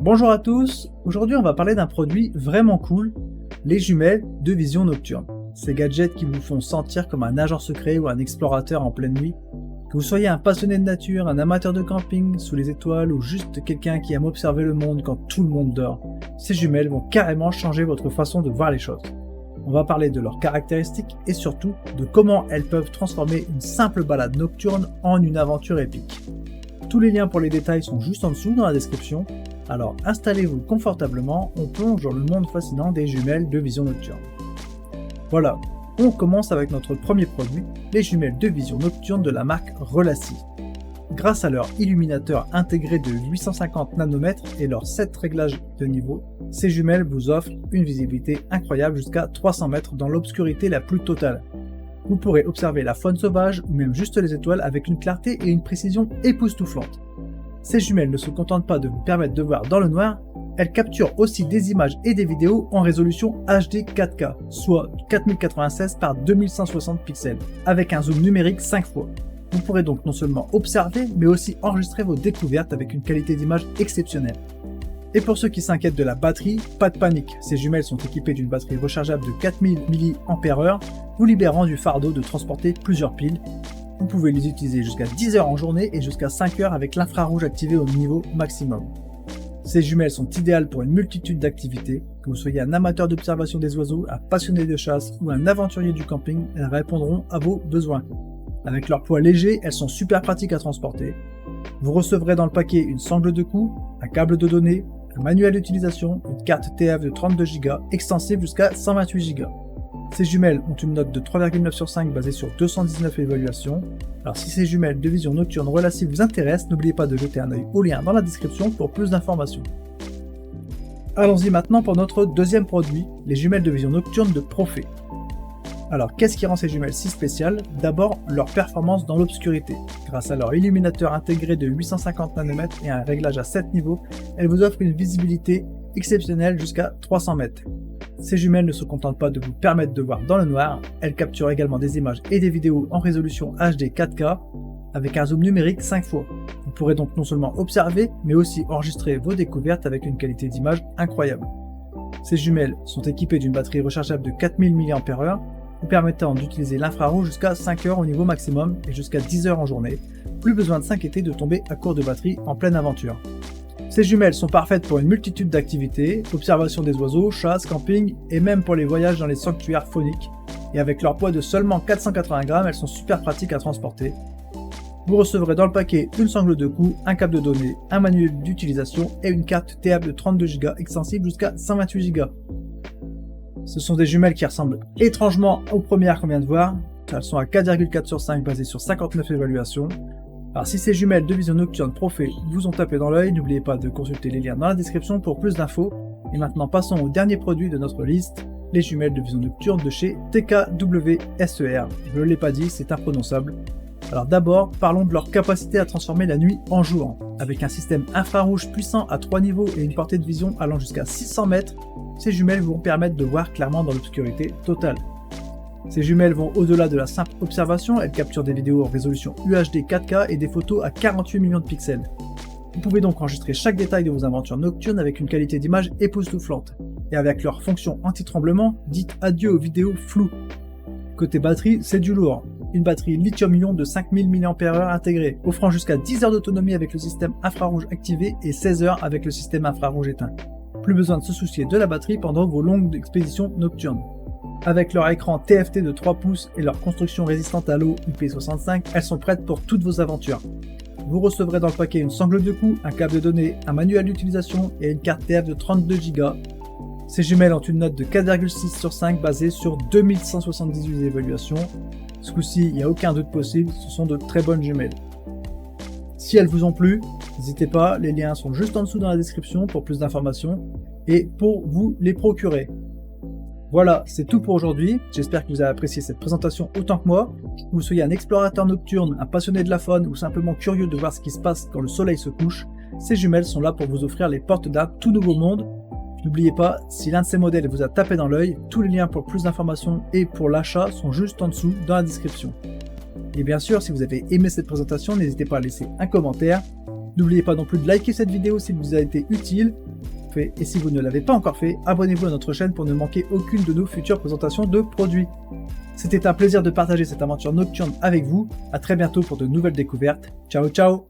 Bonjour à tous, aujourd'hui on va parler d'un produit vraiment cool, les jumelles de vision nocturne. Ces gadgets qui vous font sentir comme un agent secret ou un explorateur en pleine nuit. Que vous soyez un passionné de nature, un amateur de camping, sous les étoiles ou juste quelqu'un qui aime observer le monde quand tout le monde dort, ces jumelles vont carrément changer votre façon de voir les choses. On va parler de leurs caractéristiques et surtout de comment elles peuvent transformer une simple balade nocturne en une aventure épique. Tous les liens pour les détails sont juste en dessous dans la description. Alors installez-vous confortablement, on plonge dans le monde fascinant des jumelles de vision nocturne. Voilà, on commence avec notre premier produit, les jumelles de vision nocturne de la marque Relaci. Grâce à leur illuminateur intégré de 850 nanomètres et leurs 7 réglages de niveau, ces jumelles vous offrent une visibilité incroyable jusqu'à 300 mètres dans l'obscurité la plus totale. Vous pourrez observer la faune sauvage ou même juste les étoiles avec une clarté et une précision époustouflantes. Ces jumelles ne se contentent pas de vous permettre de voir dans le noir, elles capturent aussi des images et des vidéos en résolution HD 4K, soit 4096 par 2160 pixels, avec un zoom numérique 5 fois. Vous pourrez donc non seulement observer, mais aussi enregistrer vos découvertes avec une qualité d'image exceptionnelle. Et pour ceux qui s'inquiètent de la batterie, pas de panique, ces jumelles sont équipées d'une batterie rechargeable de 4000 mAh, vous libérant du fardeau de transporter plusieurs piles. Vous pouvez les utiliser jusqu'à 10 heures en journée et jusqu'à 5 heures avec l'infrarouge activé au niveau maximum. Ces jumelles sont idéales pour une multitude d'activités, que vous soyez un amateur d'observation des oiseaux, un passionné de chasse ou un aventurier du camping, elles répondront à vos besoins. Avec leur poids léger, elles sont super pratiques à transporter. Vous recevrez dans le paquet une sangle de cou, un câble de données, un manuel d'utilisation, une carte TF de 32 Go, extensible jusqu'à 128 Go. Ces jumelles ont une note de 3,9 sur 5 basée sur 219 évaluations. Alors si ces jumelles de vision nocturne Relaci vous intéressent, n'oubliez pas de jeter un œil au lien dans la description pour plus d'informations. Allons-y maintenant pour notre deuxième produit, les jumelles de vision nocturne de Profé. Alors qu'est-ce qui rend ces jumelles si spéciales? D'abord leur performance dans l'obscurité. Grâce à leur illuminateur intégré de 850 nanomètres et un réglage à 7 niveaux, elles vous offrent une visibilité exceptionnelle jusqu'à 300 mètres. Ces jumelles ne se contentent pas de vous permettre de voir dans le noir, elles capturent également des images et des vidéos en résolution HD 4K avec un zoom numérique 5 fois. Vous pourrez donc non seulement observer, mais aussi enregistrer vos découvertes avec une qualité d'image incroyable. Ces jumelles sont équipées d'une batterie rechargeable de 4000 mAh, vous permettant d'utiliser l'infrarouge jusqu'à 5 heures au niveau maximum et jusqu'à 10 heures en journée. Plus besoin de s'inquiéter de tomber à court de batterie en pleine aventure. Ces jumelles sont parfaites pour une multitude d'activités, observation des oiseaux, chasse, camping et même pour les voyages dans les sanctuaires fauniques. Et avec leur poids de seulement 480 grammes, elles sont super pratiques à transporter. Vous recevrez dans le paquet une sangle de cou, un câble de données, un manuel d'utilisation et une carte TF de 32 Go extensible jusqu'à 128 Go. Ce sont des jumelles qui ressemblent étrangement aux premières qu'on vient de voir. Elles sont à 4,4 sur 5 basées sur 59 évaluations. Alors si ces jumelles de vision nocturne Profé vous ont tapé dans l'œil, n'oubliez pas de consulter les liens dans la description pour plus d'infos. Et maintenant passons au dernier produit de notre liste, les jumelles de vision nocturne de chez TKWSER. Je ne l'ai pas dit, c'est imprononçable. Alors d'abord, parlons de leur capacité à transformer la nuit en jour. Avec un système infrarouge puissant à 3 niveaux et une portée de vision allant jusqu'à 600 mètres, ces jumelles vont permettre de voir clairement dans l'obscurité totale. Ces jumelles vont au-delà de la simple observation, elles capturent des vidéos en résolution UHD 4K et des photos à 48 millions de pixels. Vous pouvez donc enregistrer chaque détail de vos aventures nocturnes avec une qualité d'image époustouflante. Et avec leur fonction anti-tremblement, dites adieu aux vidéos floues. Côté batterie, c'est du lourd. Une batterie lithium-ion de 5000 mAh intégrée, offrant jusqu'à 10 heures d'autonomie avec le système infrarouge activé et 16 heures avec le système infrarouge éteint. Plus besoin de se soucier de la batterie pendant vos longues expéditions nocturnes. Avec leur écran TFT de 3 pouces et leur construction résistante à l'eau IP65, elles sont prêtes pour toutes vos aventures. Vous recevrez dans le paquet une sangle de cou, un câble de données, un manuel d'utilisation et une carte TF de 32 Go. Ces jumelles ont une note de 4,6 sur 5 basée sur 2178 évaluations. Ce coup-ci, il n'y a aucun doute possible, ce sont de très bonnes jumelles. Si elles vous ont plu, n'hésitez pas, les liens sont juste en dessous dans la description pour plus d'informations et pour vous les procurer. Voilà, c'est tout pour aujourd'hui, j'espère que vous avez apprécié cette présentation autant que moi. Que vous soyez un explorateur nocturne, un passionné de la faune ou simplement curieux de voir ce qui se passe quand le soleil se couche, ces jumelles sont là pour vous offrir les portes d'un tout nouveau monde. N'oubliez pas, si l'un de ces modèles vous a tapé dans l'œil, tous les liens pour plus d'informations et pour l'achat sont juste en dessous dans la description. Et bien sûr, si vous avez aimé cette présentation, n'hésitez pas à laisser un commentaire. N'oubliez pas non plus de liker cette vidéo s'il vous a été utile. Et si vous ne l'avez pas encore fait, abonnez-vous à notre chaîne pour ne manquer aucune de nos futures présentations de produits. C'était un plaisir de partager cette aventure nocturne avec vous. À très bientôt pour de nouvelles découvertes. Ciao ciao!